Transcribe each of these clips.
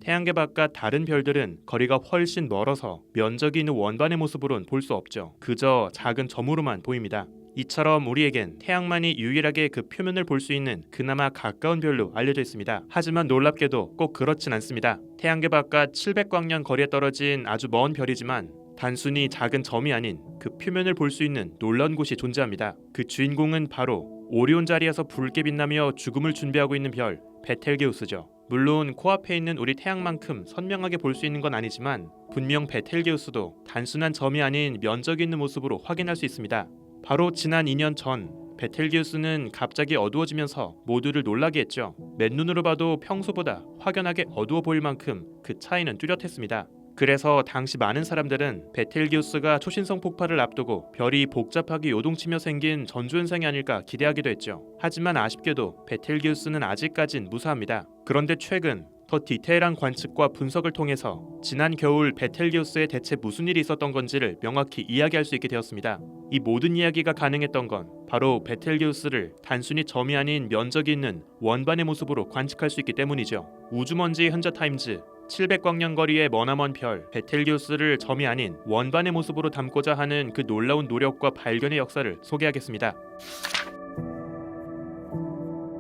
태양계 바깥 다른 별들은 거리가 훨씬 멀어서 면적이 있는 원반의 모습으론 볼 수 없죠. 그저 작은 점으로만 보입니다. 이처럼 우리에겐 태양만이 유일하게 그 표면을 볼 수 있는 그나마 가까운 별로 알려져 있습니다. 하지만 놀랍게도 꼭 그렇진 않습니다. 태양계 바깥 700광년 거리에 떨어진 아주 먼 별이지만 단순히 작은 점이 아닌 그 표면을 볼 수 있는 놀라운 곳이 존재합니다. 그 주인공은 바로 오리온 자리에서 붉게 빛나며 죽음을 준비하고 있는 별 베텔게우스죠. 물론 코앞에 있는 우리 태양만큼 선명하게 볼 수 있는 건 아니지만 분명 베텔게우스도 단순한 점이 아닌 면적이 있는 모습으로 확인할 수 있습니다. 바로 지난 2년 전 베텔게우스는 갑자기 어두워지면서 모두를 놀라게 했죠. 맨눈으로 봐도 평소보다 확연하게 어두워 보일 만큼 그 차이는 뚜렷했습니다. 그래서 당시 많은 사람들은 베텔게우스가 초신성 폭발을 앞두고 별이 복잡하게 요동치며 생긴 전조현상이 아닐까 기대하기도 했죠. 하지만 아쉽게도 베텔게우스는 아직까진 무사합니다. 그런데 최근 더 디테일한 관측과 분석을 통해서 지난 겨울 베텔게우스에 대체 무슨 일이 있었던 건지를 명확히 이야기할 수 있게 되었습니다. 이 모든 이야기가 가능했던 건 바로 베텔게우스를 단순히 점이 아닌 면적이 있는 원반의 모습으로 관측할 수 있기 때문이죠. 우주먼지 현저타임즈 700광년 거리의 머나먼 별 베텔게우스를 점이 아닌 원반의 모습으로 담고자 하는 그 놀라운 노력과 발견의 역사를 소개하겠습니다.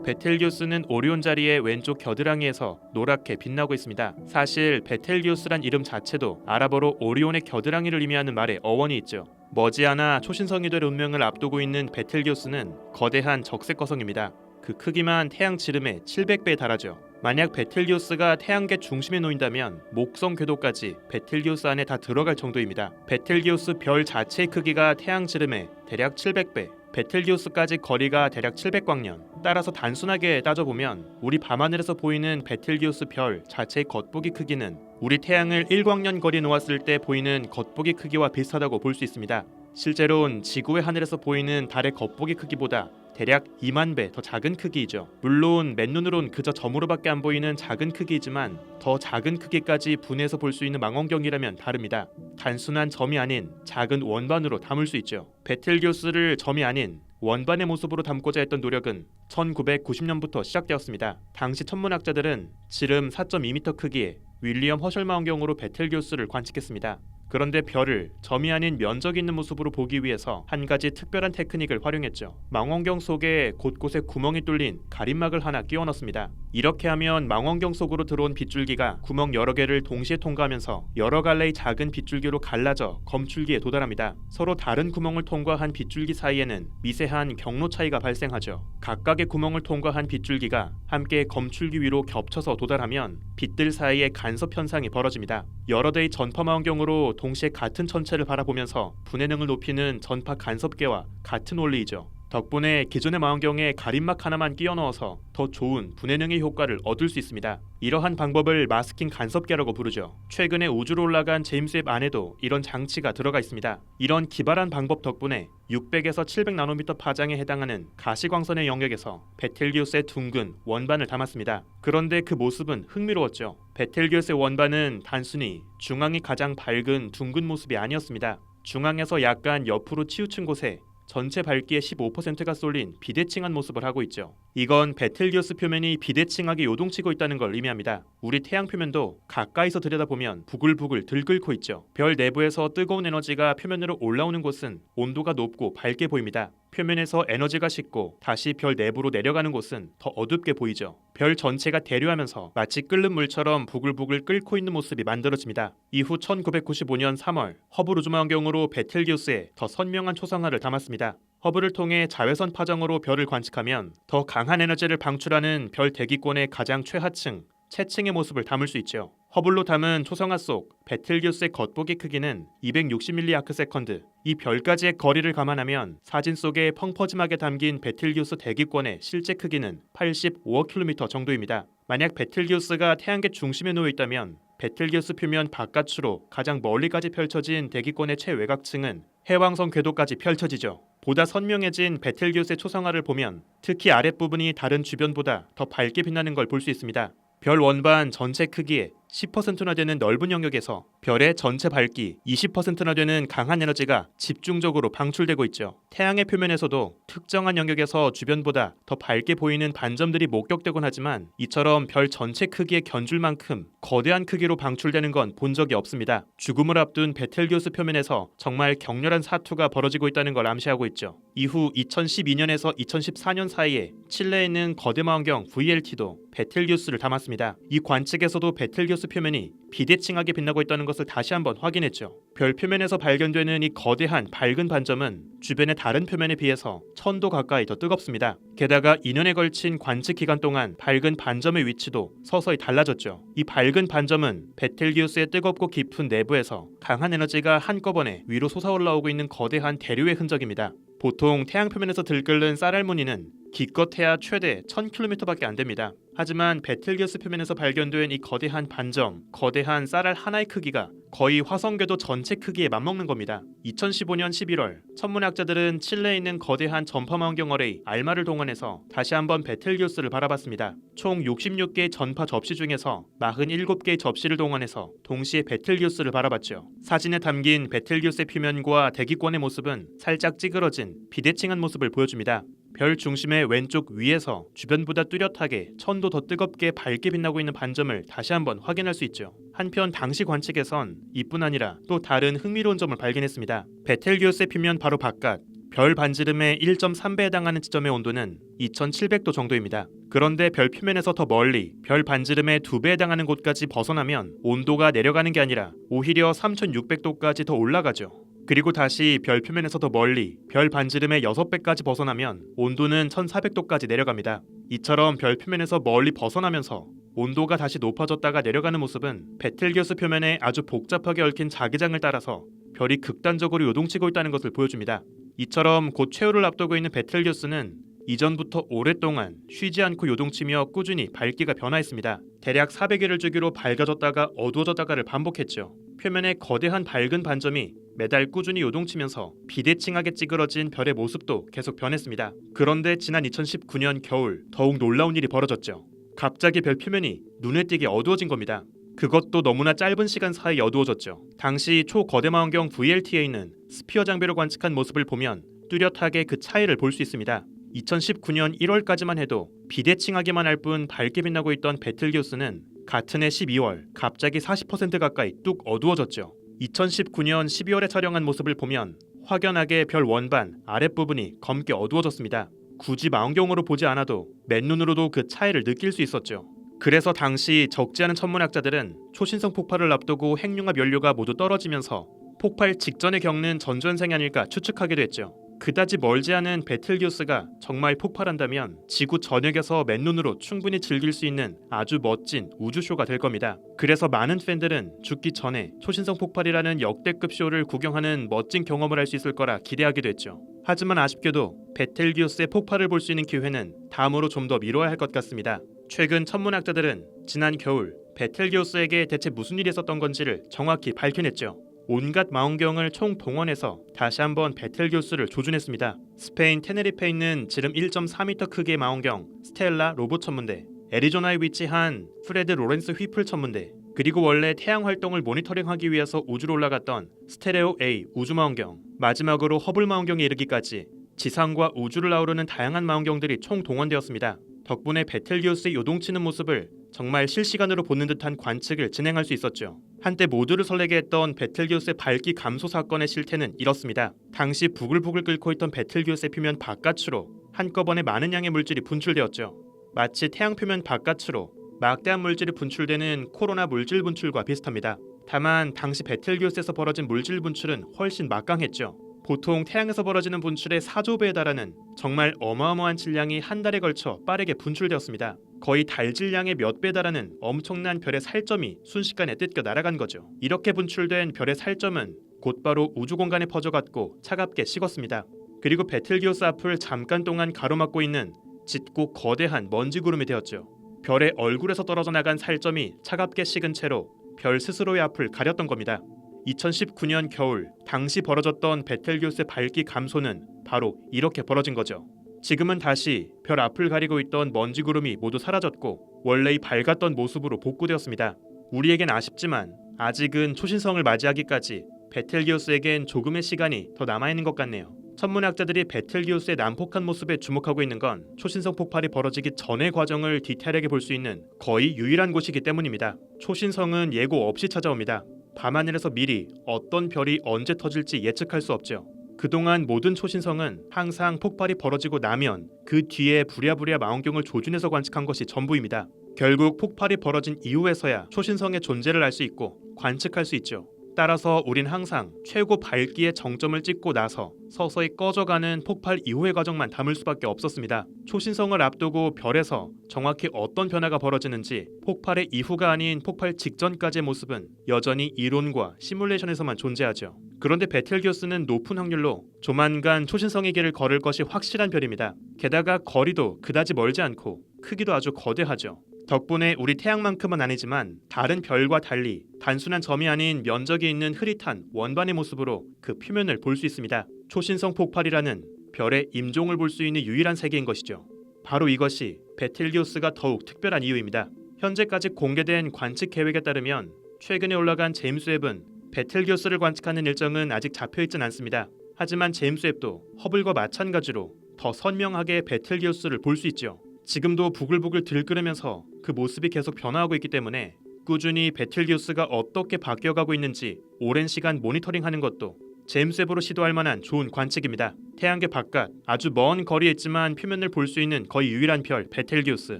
베텔게우스는 오리온 자리의 왼쪽 겨드랑이에서 노랗게 빛나고 있습니다. 사실 베텔게우스란 이름 자체도 아랍어로 오리온의 겨드랑이를 의미하는 말에 어원이 있죠. 머지않아 초신성이 될 운명을 앞두고 있는 베텔게우스는 거대한 적색 거성입니다. 그 크기만 태양 지름의 700배에 달하죠. 만약 베텔게우스가 태양계 중심에 놓인다면 목성 궤도까지 베텔게우스 안에 다 들어갈 정도입니다. 베텔게우스 별 자체의 크기가 태양 지름의 대략 700배, 베텔게우스까지 거리가 대략 700광년. 따라서 단순하게 따져보면 우리 밤하늘에서 보이는 베텔게우스 별 자체의 겉보기 크기는 우리 태양을 1광년 거리에 놓았을 때 보이는 겉보기 크기와 비슷하다고 볼 수 있습니다. 실제로는 지구의 하늘에서 보이는 달의 겉보기 크기보다 대략 2만 배 더 작은 크기이죠. 물론 맨눈으론 그저 점으로밖에 안 보이는 작은 크기이지만 더 작은 크기까지 분해해서 볼 수 있는 망원경이라면 다릅니다. 단순한 점이 아닌 작은 원반으로 담을 수 있죠. 베텔게우스를 점이 아닌 원반의 모습으로 담고자 했던 노력은 1990년부터 시작되었습니다. 당시 천문학자들은 지름 4.2m 크기의 윌리엄 허셜 망원경으로 베텔게우스를 관측했습니다. 그런데 별을 점이 아닌 면적 있는 모습으로 보기 위해서 한 가지 특별한 테크닉을 활용했죠. 망원경 속에 곳곳에 구멍이 뚫린 가림막을 하나 끼워 넣습니다. 이렇게 하면 망원경 속으로 들어온 빗줄기가 구멍 여러 개를 동시에 통과하면서 여러 갈래의 작은 빗줄기로 갈라져 검출기에 도달합니다. 서로 다른 구멍을 통과한 빗줄기 사이에는 미세한 경로 차이가 발생하죠. 각각의 구멍을 통과한 빗줄기가 함께 검출기 위로 겹쳐서 도달하면 빛들 사이에 간섭 현상이 벌어집니다. 여러 대의 전파 망원경으로 동시에 같은 천체를 바라보면서 분해능을 높이는 전파 간섭계와 같은 원리이죠. 덕분에 기존의 망원경에 가림막 하나만 끼워 넣어서 더 좋은 분해능의 효과를 얻을 수 있습니다. 이러한 방법을 마스킹 간섭계라고 부르죠. 최근에 우주로 올라간 제임스 웹 안에도 이런 장치가 들어가 있습니다. 이런 기발한 방법 덕분에 600에서 700나노미터 파장에 해당하는 가시광선의 영역에서 베텔게우스의 둥근 원반을 담았습니다. 그런데 그 모습은 흥미로웠죠. 베텔게우스의 원반은 단순히 중앙이 가장 밝은 둥근 모습이 아니었습니다. 중앙에서 약간 옆으로 치우친 곳에 전체 밝기의 15%가 쏠린 비대칭한 모습을 하고 있죠. 이건 베텔게우스 표면이 비대칭하게 요동치고 있다는 걸 의미합니다. 우리 태양 표면도 가까이서 들여다보면 부글부글 들끓고 있죠. 별 내부에서 뜨거운 에너지가 표면으로 올라오는 곳은 온도가 높고 밝게 보입니다. 표면에서 에너지가 식고 다시 별 내부로 내려가는 곳은 더 어둡게 보이죠. 별 전체가 대류하면서 마치 끓는 물처럼 부글부글 끓고 있는 모습이 만들어집니다. 이후 1995년 3월 허블 우주망원경으로 베텔게우스의 더 선명한 초상화를 담았습니다. 허블을 통해 자외선 파장으로 별을 관측하면 더 강한 에너지를 방출하는 별 대기권의 가장 최하층, 채층의 모습을 담을 수 있죠. 허블로 담은 초상화 속 베텔게우스의 겉보기 크기는 260mAs. 이 별까지의 거리를 감안하면 사진 속에 펑퍼짐하게 담긴 베텔게우스 대기권의 실제 크기는 85억 킬로미터 정도입니다. 만약 베텔게우스가 태양계 중심에 놓여 있다면 베텔게우스 표면 바깥으로 가장 멀리까지 펼쳐진 대기권의 최외곽층은 해왕성 궤도까지 펼쳐지죠. 보다 선명해진 베텔게우스의 초상화를 보면 특히 아랫부분이 다른 주변보다 더 밝게 빛나는 걸 볼 수 있습니다. 별 원반 전체 크기의 10%나 되는 넓은 영역에서 별의 전체 밝기 20%나 되는 강한 에너지가 집중적으로 방출되고 있죠. 태양의 표면에서도 특정한 영역에서 주변보다 더 밝게 보이는 반점들이 목격되곤 하지만 이처럼 별 전체 크기의 견줄만큼 거대한 크기로 방출되는 건 본 적이 없습니다. 죽음을 앞둔 베텔기우스 표면에서 정말 격렬한 사투가 벌어지고 있다는 걸 암시하고 있죠. 이후 2012년에서 2014년 사이에 칠레에 있는 거대 망원경 VLT도 베텔기우스를 담았습니다. 이 관측에서도 베텔기우스 표면이 비대칭하게 빛나고 있다는 것을 다시 한번 확인했죠. 별 표면에서 발견되는 이 거대한 밝은 반점은 주변의 다른 표면에 비해서 1000도 가까이 더 뜨겁습니다. 게다가 2년에 걸친 관측 기간 동안 밝은 반점의 위치도 서서히 달라졌죠. 이 밝은 반점은 베텔기우스의 뜨겁고 깊은 내부에서 강한 에너지가 한꺼번에 위로 솟아올라오고 있는 거대한 대류의 흔적입니다. 보통 태양 표면에서 들끓는 쌀알 무늬는 기껏해야 최대 1000km밖에 안 됩니다. 하지만 베텔기우스 표면에서 발견된 이 거대한 반점, 거대한 쌀알 하나의 크기가 거의 화성궤도 전체 크기에 맞먹는 겁니다. 2015년 11월 천문학자들은 칠레에 있는 거대한 전파 망원경 어레이 알마를 동원해서 다시 한번 베텔기우스를 바라봤습니다. 총 66개의 전파 접시 중에서 47개의 접시를 동원해서 동시에 베텔기우스를 바라봤죠. 사진에 담긴 베텔기우스의 표면과 대기권의 모습은 살짝 찌그러진 비대칭한 모습을 보여줍니다. 별 중심의 왼쪽 위에서 주변보다 뚜렷하게 1000도 더 뜨겁게 밝게 빛나고 있는 반점을 다시 한번 확인할 수 있죠. 한편 당시 관측에선 이뿐 아니라 또 다른 흥미로운 점을 발견했습니다. 베텔기우스의 표면 바로 바깥 별 반지름의 1.3배에 해당하는 지점의 온도는 2700도 정도입니다. 그런데 별 표면에서 더 멀리 별 반지름의 2배에 해당하는 곳까지 벗어나면 온도가 내려가는 게 아니라 오히려 3600도까지 더 올라가죠. 그리고 다시 별 표면에서 더 멀리 별 반지름의 6배까지 벗어나면 온도는 1400도까지 내려갑니다. 이처럼 별 표면에서 멀리 벗어나면서 온도가 다시 높아졌다가 내려가는 모습은 베텔기우스 표면에 아주 복잡하게 얽힌 자기장을 따라서 별이 극단적으로 요동치고 있다는 것을 보여줍니다. 이처럼 곧 최후를 앞두고 있는 베텔기우스는 이전부터 오랫동안 쉬지 않고 요동치며 꾸준히 밝기가 변화했습니다. 대략 400일을 주기로 밝아졌다가 어두워졌다가를 반복했죠. 표면에 거대한 밝은 반점이 매달 꾸준히 요동치면서 비대칭하게 찌그러진 별의 모습도 계속 변했습니다. 그런데 지난 2019년 겨울 더욱 놀라운 일이 벌어졌죠. 갑자기 별 표면이 눈에 띄게 어두워진 겁니다. 그것도 너무나 짧은 시간 사이에 어두워졌죠. 당시 초거대 망원경 VLT에는 스피어 장비로 관측한 모습을 보면 뚜렷하게 그 차이를 볼 수 있습니다. 2019년 1월까지만 해도 비대칭하게만 할 뿐 밝게 빛나고 있던 베텔기우스는 같은 해 12월 갑자기 40% 가까이 뚝 어두워졌죠. 2019년 12월에 촬영한 모습을 보면 확연하게 별 원반 아랫부분이 검게 어두워졌습니다. 굳이 망원경으로 보지 않아도 맨눈으로도 그 차이를 느낄 수 있었죠. 그래서 당시 적지 않은 천문학자들은 초신성 폭발을 앞두고 핵융합 연료가 모두 떨어지면서 폭발 직전에 겪는 전조현상이 아닐까 추측하기도 했죠. 그다지 멀지 않은 베텔기우스가 정말 폭발한다면 지구 전역에서 맨눈으로 충분히 즐길 수 있는 아주 멋진 우주쇼가 될 겁니다. 그래서 많은 팬들은 죽기 전에 초신성 폭발이라는 역대급 쇼를 구경하는 멋진 경험을 할 수 있을 거라 기대하기도 했죠. 하지만 아쉽게도 베텔기우스의 폭발을 볼 수 있는 기회는 다음으로 좀 더 미뤄야 할 것 같습니다. 최근 천문학자들은 지난 겨울 베텔기우스에게 대체 무슨 일이 있었던 건지를 정확히 밝혀냈죠. 온갖 망원경을 총 동원해서 다시 한번 베텔기우스를 조준했습니다. 스페인 테네리페에 있는 지름 1.4m 크기의 망원경 스텔라 로봇 천문대, 애리조나에 위치한 프레드 로렌스 휘플 천문대, 그리고 원래 태양 활동을 모니터링하기 위해서 우주로 올라갔던 스테레오 A 우주망원경, 마지막으로 허블 망원경에 이르기까지 지상과 우주를 아우르는 다양한 망원경들이 총 동원되었습니다. 덕분에 베텔기우스의 요동치는 모습을 정말 실시간으로 보는 듯한 관측을 진행할 수 있었죠. 한때 모두를 설레게 했던 베텔기우스의 밝기 감소 사건의 실태는 이렇습니다. 당시 부글부글 끓고 있던 베텔기우스의 표면 바깥으로 한꺼번에 많은 양의 물질이 분출되었죠. 마치 태양 표면 바깥으로 막대한 물질이 분출되는 코로나 물질 분출과 비슷합니다. 다만 당시 베텔기우스에서 벌어진 물질 분출은 훨씬 막강했죠. 보통 태양에서 벌어지는 분출의 4조 배에 달하는 정말 어마어마한 질량이 한 달에 걸쳐 빠르게 분출되었습니다. 거의 달 질량의 몇 배에 달하는 엄청난 별의 살점이 순식간에 뜯겨 날아간 거죠. 이렇게 분출된 별의 살점은 곧바로 우주 공간에 퍼져갔고 차갑게 식었습니다. 그리고 베텔기우스 앞을 잠깐 동안 가로막고 있는 짙고 거대한 먼지 구름이 되었죠. 별의 얼굴에서 떨어져 나간 살점이 차갑게 식은 채로 별 스스로의 앞을 가렸던 겁니다. 2019년 겨울 당시 벌어졌던 베텔기우스의 밝기 감소는 바로 이렇게 벌어진 거죠. 지금은 다시 별 앞을 가리고 있던 먼지 구름이 모두 사라졌고 원래의 밝았던 모습으로 복구되었습니다. 우리에겐 아쉽지만 아직은 초신성을 맞이하기까지 베텔기우스에겐 조금의 시간이 더 남아있는 것 같네요. 천문학자들이 베텔기우스의 난폭한 모습에 주목하고 있는 건 초신성 폭발이 벌어지기 전의 과정을 디테일하게 볼 수 있는 거의 유일한 곳이기 때문입니다. 초신성은 예고 없이 찾아옵니다. 밤하늘에서 미리 어떤 별이 언제 터질지 예측할 수 없죠. 그동안 모든 초신성은 항상 폭발이 벌어지고 나면 그 뒤에 부랴부랴 망원경을 조준해서 관측한 것이 전부입니다. 결국 폭발이 벌어진 이후에서야 초신성의 존재를 알 수 있고 관측할 수 있죠. 따라서 우린 항상 최고 밝기의 정점을 찍고 나서 서서히 꺼져가는 폭발 이후의 과정만 담을 수밖에 없었습니다. 초신성을 앞두고 별에서 정확히 어떤 변화가 벌어지는지 폭발의 이후가 아닌 폭발 직전까지의 모습은 여전히 이론과 시뮬레이션에서만 존재하죠. 그런데 베텔기우스는 높은 확률로 조만간 초신성의 길을 걸을 것이 확실한 별입니다. 게다가 거리도 그다지 멀지 않고 크기도 아주 거대하죠. 덕분에 우리 태양만큼은 아니지만 다른 별과 달리 단순한 점이 아닌 면적이 있는 흐릿한 원반의 모습으로 그 표면을 볼 수 있습니다. 초신성 폭발이라는 별의 임종을 볼 수 있는 유일한 세계인 것이죠. 바로 이것이 베텔기우스가 더욱 특별한 이유입니다. 현재까지 공개된 관측 계획에 따르면 최근에 올라간 제임스 웹은 베텔기우스를 관측하는 일정은 아직 잡혀있진 않습니다. 하지만 제임스 웹도 허블과 마찬가지로 더 선명하게 베텔기우스를 볼 수 있죠. 지금도 부글부글 들끓으면서 그 모습이 계속 변화하고 있기 때문에 꾸준히 베텔기우스가 어떻게 바뀌어가고 있는지 오랜 시간 모니터링하는 것도 제임스 웹으로 시도할 만한 좋은 관측입니다. 태양계 바깥 아주 먼 거리에 있지만 표면을 볼 수 있는 거의 유일한 별 베텔기우스.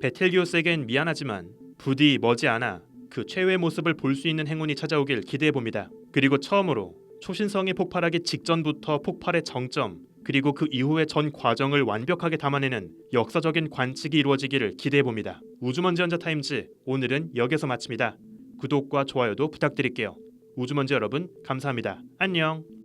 베텔기우스에겐 미안하지만 부디 머지않아 그 최후의 모습을 볼 수 있는 행운이 찾아오길 기대해봅니다. 그리고 처음으로 초신성이 폭발하기 직전부터 폭발의 정점 그리고 그 이후의 전 과정을 완벽하게 담아내는 역사적인 관측이 이루어지기를 기대해봅니다. 우주먼지 헌터타임즈 오늘은 여기서 마칩니다. 구독과 좋아요도 부탁드릴게요. 우주먼지 여러분 감사합니다. 안녕.